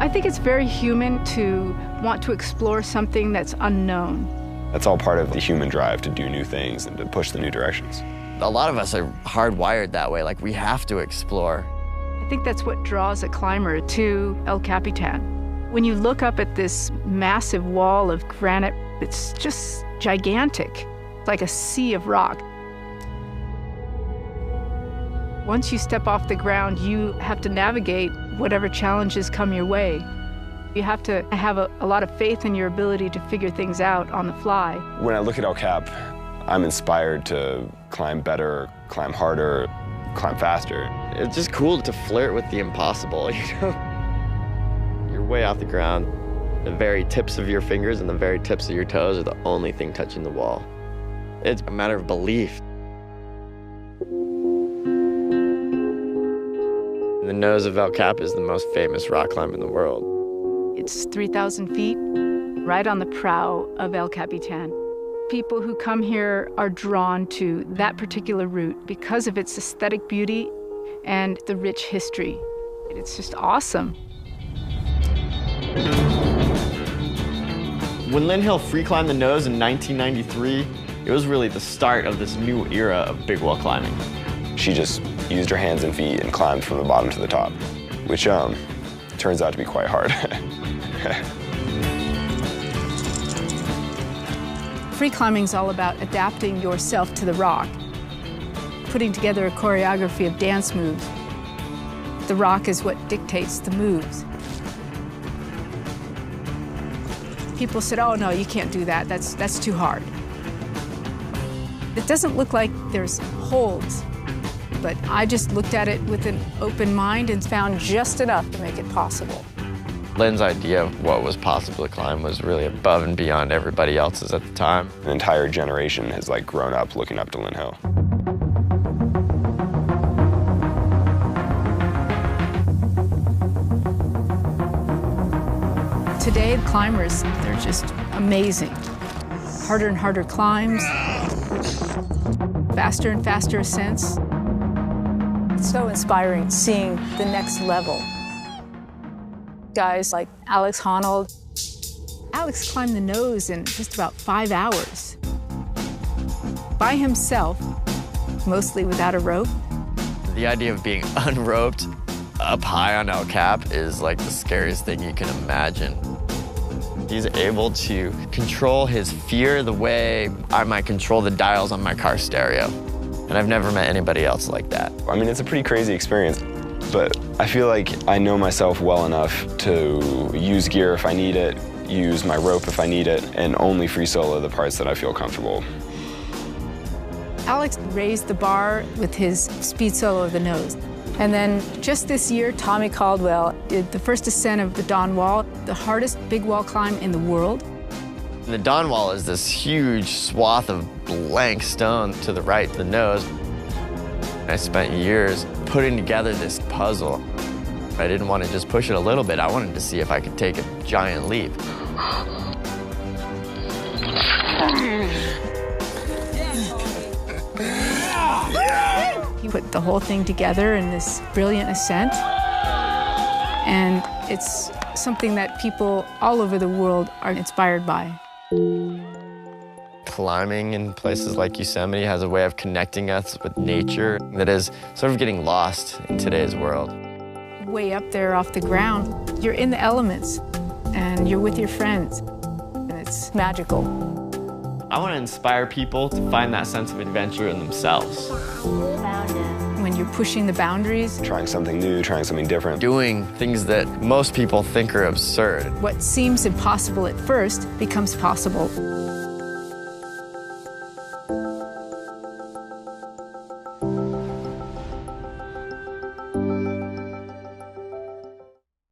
I think it's very human to want to explore something that's unknown. That's all part of the human drive to do new things and to push the new directions. A lot of us are hardwired that way, like we have to explore. I think that's what draws a climber to El Capitan. When you look up at this massive wall of granite, it's just gigantic, like a sea of rock. Once you step off the ground, you have to navigate whatever challenges come your way. You have to have a lot of faith in your ability to figure things out on the fly. When I look at El Cap, I'm inspired to climb better, climb harder, climb faster. It's just cool to flirt with the impossible, you know? You're way off the ground. The very tips of your fingers and the very tips of your toes are the only thing touching the wall. It's a matter of belief. The nose of El Cap is the most famous rock climb in the world. It's 3,000 feet, right on the prow of El Capitan. People who come here are drawn to that particular route because of its aesthetic beauty and the rich history. It's just awesome. When Lynn Hill free climbed the nose in 1993, it was really the start of this new era of big wall climbing. She just used her hands and feet and climbed from the bottom to the top, which turns out to be quite hard. Free climbing is all about adapting yourself to the rock, putting together a choreography of dance moves. The rock is what dictates the moves. People said, oh no, you can't do that, that's too hard. It doesn't look like there's holds, but I just looked at it with an open mind and found just enough to make it possible. Lynn's idea of what was possible to climb was really above and beyond everybody else's at the time. An entire generation has grown up looking up to Lynn Hill. Today, climbers, they're just amazing. Harder and harder climbs, faster and faster ascents. It's so inspiring seeing the next level. Guys like Alex Honnold. Alex climbed the nose in just about 5 hours. By himself, mostly without a rope. The idea of being unroped up high on El Cap is like the scariest thing you can imagine. He's able to control his fear the way I might control the dials on my car stereo. And I've never met anybody else like that. I mean, it's a pretty crazy experience, but I feel like I know myself well enough to use gear if I need it, use my rope if I need it, and only free solo the parts that I feel comfortable. Alex raised the bar with his speed solo of the nose. And then just this year, Tommy Caldwell did the first ascent of the Dawn Wall, the hardest big wall climb in the world. The Dawn Wall is this huge swath of blank stone to the right of the nose. I spent years putting together this puzzle. I didn't want to just push it a little bit. I wanted to see if I could take a giant leap. He put the whole thing together in this brilliant ascent. And it's something that people all over the world are inspired by. Climbing in places like Yosemite has a way of connecting us with nature that is sort of getting lost in today's world. Way up there off the ground, you're in the elements and you're with your friends, and it's magical. I want to inspire people to find that sense of adventure in themselves. When you're pushing the boundaries, trying something new, trying something different. Doing things that most people think are absurd. What seems impossible at first becomes possible.